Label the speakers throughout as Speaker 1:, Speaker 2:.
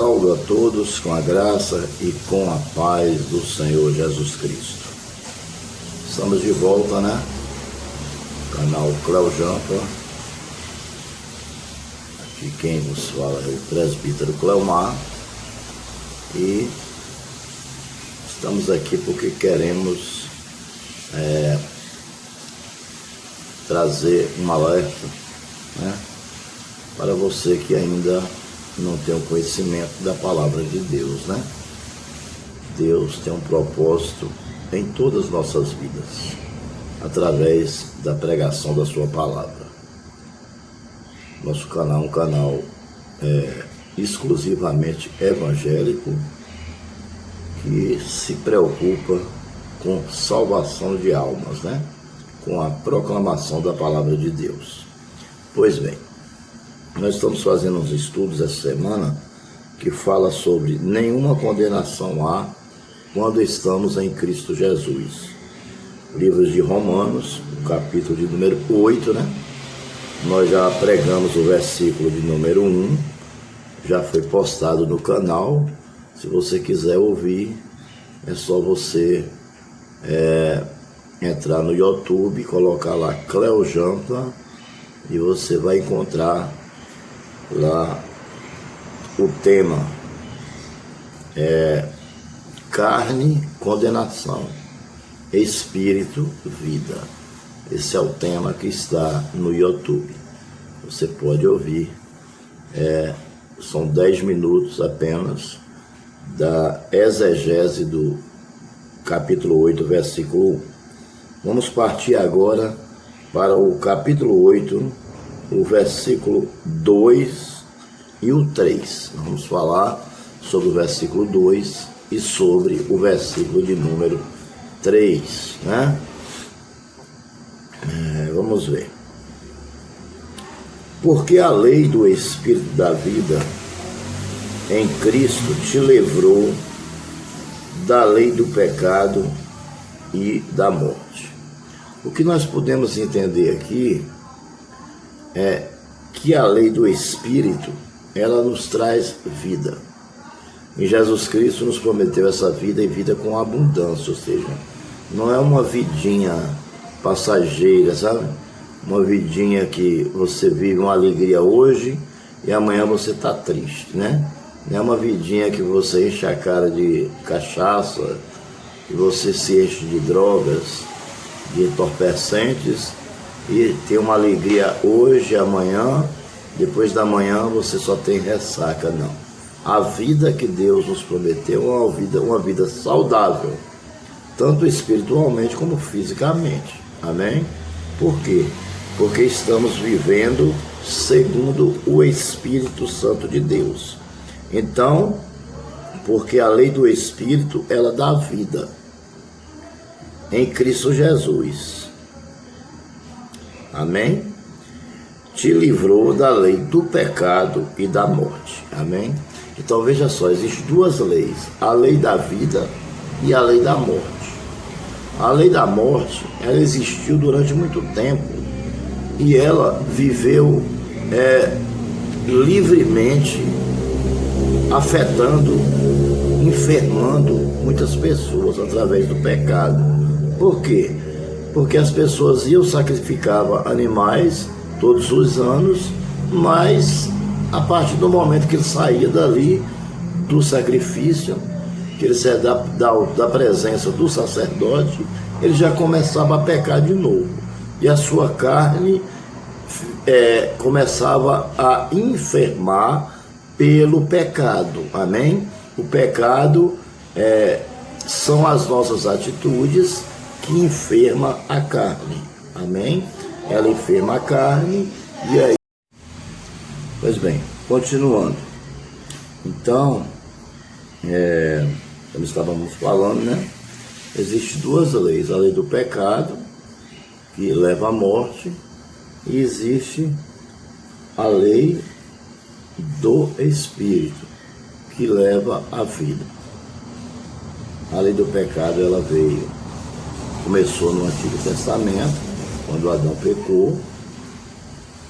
Speaker 1: Saúdo a todos com a graça e com a paz do Senhor Jesus Cristo. Estamos de volta, né? Canal Cleo Jampa. Aqui quem vos fala é o presbítero Cleomar. E estamos aqui porque queremos trazer um alerta, né, para você que ainda não tem o conhecimento da palavra de Deus, né? Deus tem um propósito em todas as nossas vidas, através da pregação da sua palavra. Nosso canal é um canal exclusivamente evangélico, que se preocupa com salvação de almas, né? Com a proclamação da palavra de Deus. Pois bem, nós estamos fazendo uns estudos essa semana que fala sobre nenhuma condenação há quando estamos em Cristo Jesus. Livros de Romanos, capítulo de número 8, né? Nós já pregamos o versículo de número 1, já foi postado no canal. Se você quiser ouvir, é só você entrar no YouTube, colocar lá Cleo Jampa e você vai encontrar lá o tema carne, condenação, espírito, vida. Esse é o tema que está no YouTube. Você pode ouvir, são 10 minutos apenas da exegese do capítulo 8, versículo 1. Vamos partir agora para o capítulo 8, o versículo 2 e o 3. Vamos falar sobre o versículo 2 e sobre o versículo de número 3, né? Vamos ver. Porque a lei do Espírito da vida em Cristo te livrou da lei do pecado e da morte. O que nós podemos entender aqui é que a lei do Espírito, ela nos traz vida. E Jesus Cristo nos prometeu essa vida e vida com abundância, ou seja, não é uma vidinha passageira, sabe? Uma vidinha que você vive uma alegria hoje e amanhã você está triste, né? Não é uma vidinha que você enche a cara de cachaça, que você se enche de drogas, de entorpecentes e tem uma alegria hoje, amanhã, depois da manhã você só tem ressaca, não. A vida que Deus nos prometeu é uma vida saudável, tanto espiritualmente como fisicamente, amém? Por quê? Porque estamos vivendo segundo o Espírito Santo de Deus. Então, porque a lei do Espírito, ela dá vida em Cristo Jesus. Amém? Te livrou da lei do pecado e da morte. Amém? Então veja só, existem duas leis, a lei da vida e a lei da morte. A lei da morte, ela existiu durante muito tempo e ela viveu livremente, afetando, enfermando muitas pessoas através do pecado. Por quê? Porque as pessoas sacrificavam animais todos os anos, mas a partir do momento que ele saía dali, do sacrifício, que ele saía da presença do sacerdote, ele já começava a pecar de novo. E a sua carne começava a enfermar pelo pecado, amém? O pecado são as nossas atitudes que enferma a carne, amém? Ela enferma a carne e aí... Pois bem, continuando. Então, como estávamos falando, né? Existem duas leis, a lei do pecado, que leva à morte, e existe a lei do Espírito, que leva à vida. A lei do pecado, ela começou no Antigo Testamento, quando Adão pecou,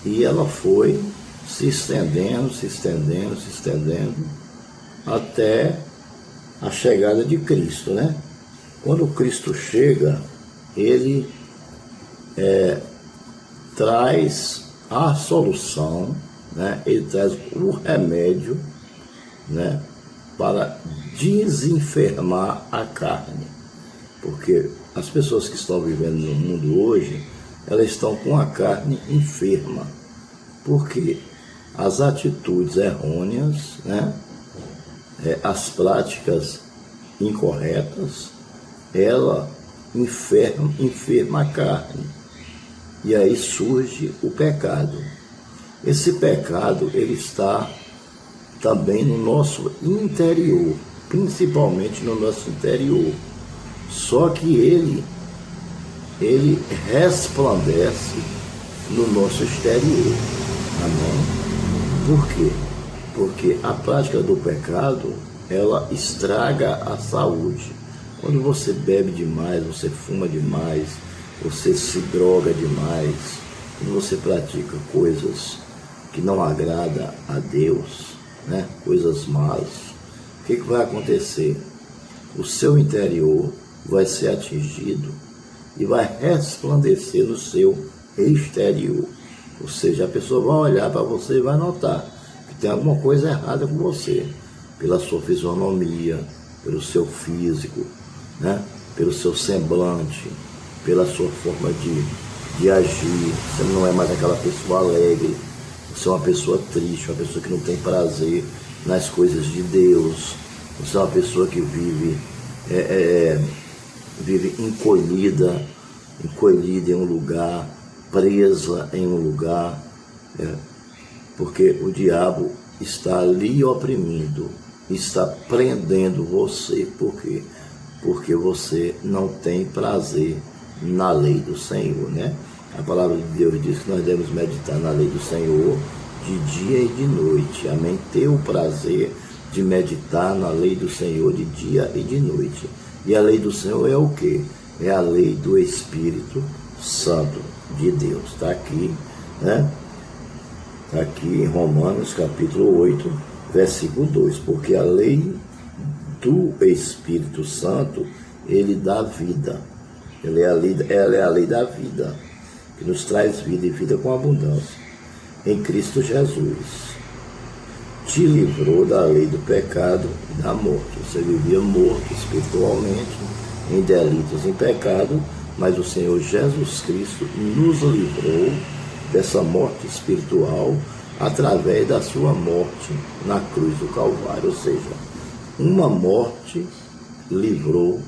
Speaker 1: e ela foi se estendendo, até a chegada de Cristo, né? Quando Cristo chega, ele traz a solução, né? Ele traz o remédio, né? Para desenfermar a carne. Porque as pessoas que estão vivendo no mundo hoje, elas estão com a carne enferma. Porque as atitudes errôneas, né? As práticas incorretas, ela enferma a carne. E aí surge o pecado. Esse pecado, ele está também no nosso interior, principalmente no nosso interior. Só que ele resplandece no nosso exterior. Amém? Por quê? Porque a prática do pecado, ela estraga a saúde. Quando você bebe demais, você fuma demais, você se droga demais, quando você pratica coisas que não agradam a Deus, né? Coisas más, o que vai acontecer? O seu interior vai ser atingido e vai resplandecer no seu exterior. Ou seja, a pessoa vai olhar para você e vai notar que tem alguma coisa errada com você, pela sua fisionomia, pelo seu físico, né? Pelo seu semblante, pela sua forma de agir. Você não é mais aquela pessoa alegre, você é uma pessoa triste, uma pessoa que não tem prazer nas coisas de Deus. Você é uma pessoa que vive encolhida em um lugar, presa em um lugar, porque o diabo está ali oprimindo, está prendendo você. Por quê? Porque você não tem prazer na lei do Senhor, né? A palavra de Deus diz que nós devemos meditar na lei do Senhor de dia e de noite. Amém? Ter o prazer de meditar na lei do Senhor de dia e de noite. E a lei do Senhor é o quê? É a lei do Espírito Santo de Deus. Está aqui, né? Está aqui em Romanos capítulo 8, versículo 2. Porque a lei do Espírito Santo, ele dá vida. Ela é a lei da vida, que nos traz vida e vida com abundância. Em Cristo Jesus, te livrou da lei do pecado e da morte. Você vivia morto espiritualmente, em delitos, em pecado, mas o Senhor Jesus Cristo nos livrou dessa morte espiritual através da sua morte na cruz do Calvário. Ou seja, uma morte livrou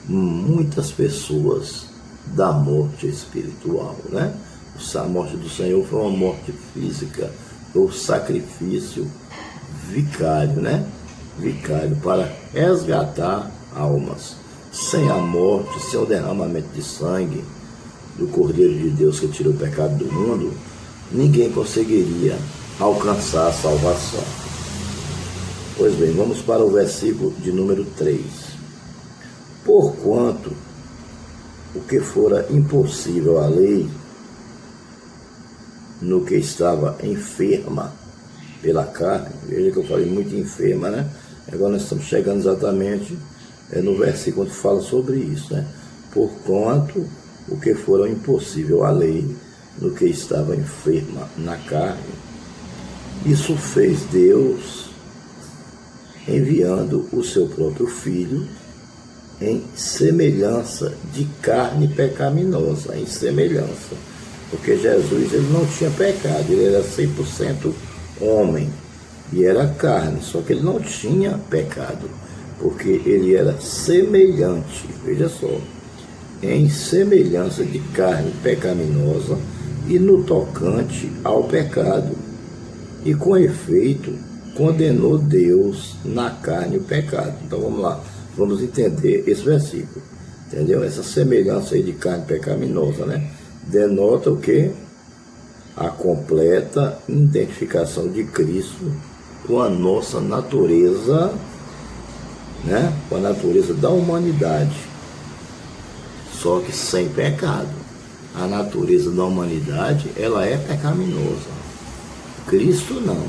Speaker 1: muitas pessoas da morte espiritual, né? A morte do Senhor foi uma morte física, o sacrifício vicário, né? Vicário para resgatar almas. Sem a morte, sem o derramamento de sangue do Cordeiro de Deus que tirou o pecado do mundo, ninguém conseguiria alcançar a salvação. Pois bem, vamos para o versículo de número 3. Porquanto o que fora impossível à lei, no que estava enferma pela carne, veja que eu falei muito enferma, né? Agora nós estamos chegando exatamente no versículo que fala sobre isso, né? Porquanto o que fora impossível à lei, no que estava enferma na carne, isso fez Deus, enviando o seu próprio Filho em semelhança de carne pecaminosa, em semelhança, porque Jesus, ele não tinha pecado, ele era 100% homem e era carne, só que ele não tinha pecado, porque ele era semelhante, veja só, em semelhança de carne pecaminosa e no tocante ao pecado, e com efeito condenou Deus na carne o pecado. Então vamos lá, vamos entender esse versículo, entendeu? Essa semelhança aí de carne pecaminosa, né? Denota o quê? A completa identificação de Cristo com a nossa natureza, né? Com a natureza da humanidade, só que sem pecado. A natureza da humanidade, ela é pecaminosa. Cristo não.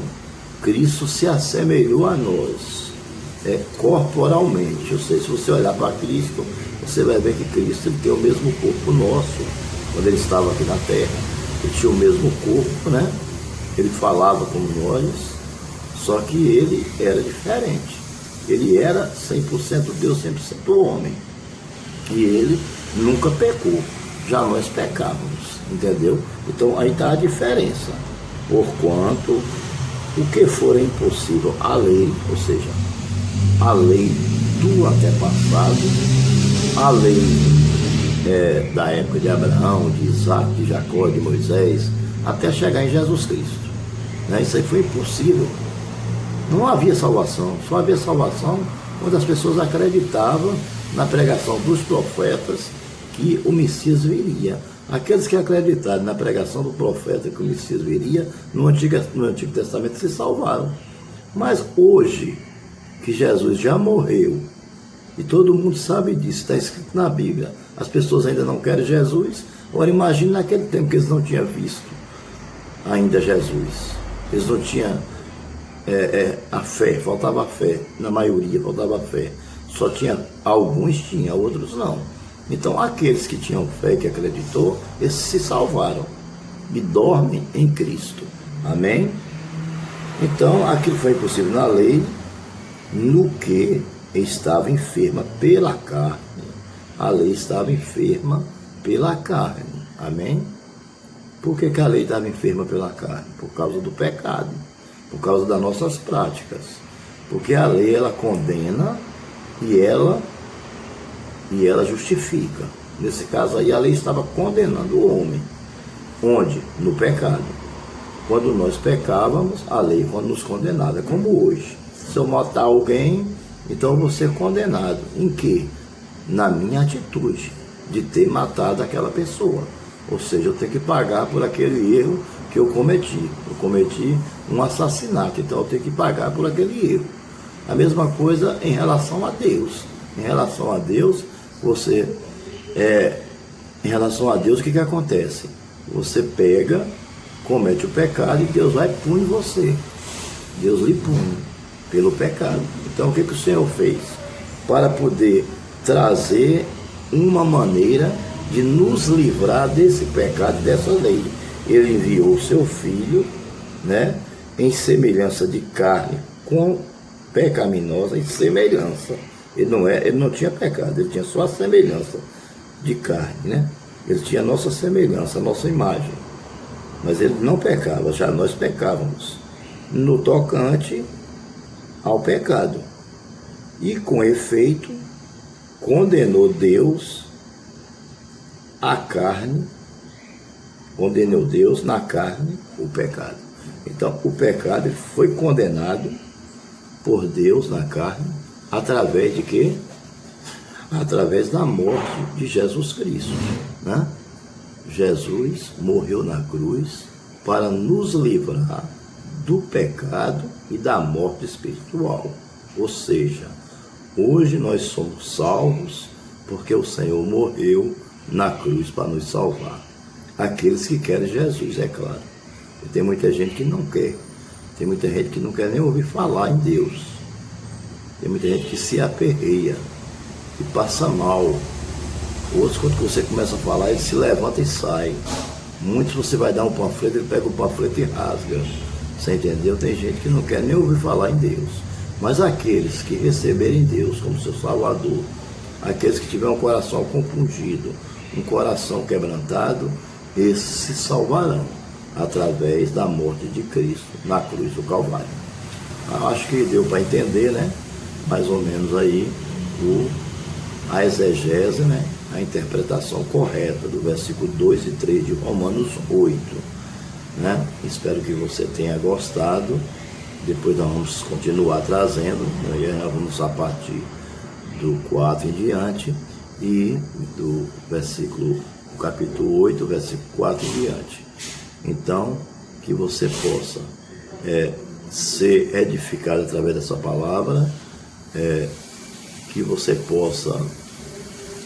Speaker 1: Cristo se assemelhou a nós. corporalmente. Ou seja, se você olhar para Cristo, você vai ver que Cristo ele tem o mesmo corpo nosso. Quando ele estava aqui na terra, ele tinha o mesmo corpo, né? Ele falava como nós, só que ele era diferente. Ele era 100% Deus, 100% homem. E ele nunca pecou. Já nós pecávamos, entendeu? Então aí está a diferença. Porquanto o que for impossível à lei, ou seja, a lei do antepassado, a lei da época de Abraão, de Isaac, de Jacó, de Moisés, até chegar em Jesus Cristo. Né? Isso aí foi impossível. Não havia salvação, só havia salvação quando as pessoas acreditavam na pregação dos profetas que o Messias viria. Aqueles que acreditaram na pregação do profeta que o Messias viria, no Antigo Testamento se salvaram. Mas hoje, que Jesus já morreu, e todo mundo sabe disso, está escrito na Bíblia, as pessoas ainda não querem Jesus. Agora imagine naquele tempo que eles não tinham visto ainda Jesus. Eles não tinham a fé, faltava a fé, na maioria faltava a fé. Só tinha, alguns tinham, outros não. Então aqueles que tinham fé, que acreditou, esses se salvaram e dormem em Cristo. Amém? Então aquilo foi impossível na lei, no que estava enferma pela carne. A lei estava enferma pela carne. Amém? Por que a lei estava enferma pela carne? Por causa do pecado, por causa das nossas práticas. Porque a lei, ela condena e ela justifica. Nesse caso aí, a lei estava condenando o homem. Onde? No pecado. Quando nós pecávamos, a lei nos condenava. É como hoje. Se eu matar alguém, então eu vou ser condenado. Em quê? Na minha atitude de ter matado aquela pessoa. Ou seja, eu tenho que pagar por aquele erro que eu cometi. Eu cometi um assassinato, então eu tenho que pagar por aquele erro. A mesma coisa em relação a Deus. Em relação a Deus, em relação a Deus, o que acontece? Você pega, comete o pecado e Deus vai e pune você. Deus lhe pune pelo pecado. Então o que o Senhor fez? Para poder trazer uma maneira de nos livrar desse pecado, dessa lei. Ele enviou o seu Filho, né, em semelhança de carne, com pecaminosa em semelhança. Ele não tinha pecado, ele tinha só a semelhança de carne, né? Ele tinha a nossa semelhança, a nossa imagem. Mas ele não pecava, já nós pecávamos no tocante ao pecado. E com efeito, condenou Deus a carne, condenou Deus na carne o pecado. Então o pecado foi condenado por Deus na carne, através de quê? Através da morte de Jesus Cristo, né? Jesus morreu na cruz para nos livrar do pecado e da morte espiritual. Ou seja, hoje nós somos salvos porque o Senhor morreu na cruz para nos salvar. Aqueles que querem Jesus, é claro. E tem muita gente que não quer. Tem muita gente que não quer nem ouvir falar em Deus. Tem muita gente que se aperreia, que passa mal. Outros, quando você começa a falar, ele se levanta e sai. Muitos você vai dar um panfleto, ele pega o panfleto e rasga. Você entendeu? Tem gente que não quer nem ouvir falar em Deus. Mas aqueles que receberem Deus como seu Salvador, aqueles que tiverem um coração compungido, um coração quebrantado, esses se salvarão através da morte de Cristo na cruz do Calvário. Acho que deu para entender, né? Mais ou menos aí a exegese, né? A interpretação correta do versículo 2 e 3 de Romanos 8, né? Espero que você tenha gostado. Depois nós vamos continuar trazendo, né? Vamos a partir do 4 em diante e do capítulo 8, versículo 4 em diante. Então, que você possa ser edificado através dessa palavra, que você possa,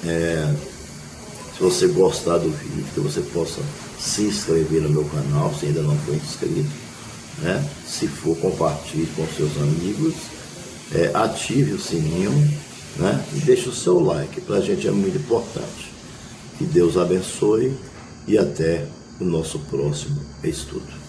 Speaker 1: se você gostar do vídeo, que você possa se inscrever no meu canal, se ainda não for inscrito, né? Se for, compartilhe com seus amigos ative o sininho, né? E deixe o seu like, para a gente é muito importante. Que Deus abençoe e até o nosso próximo estudo.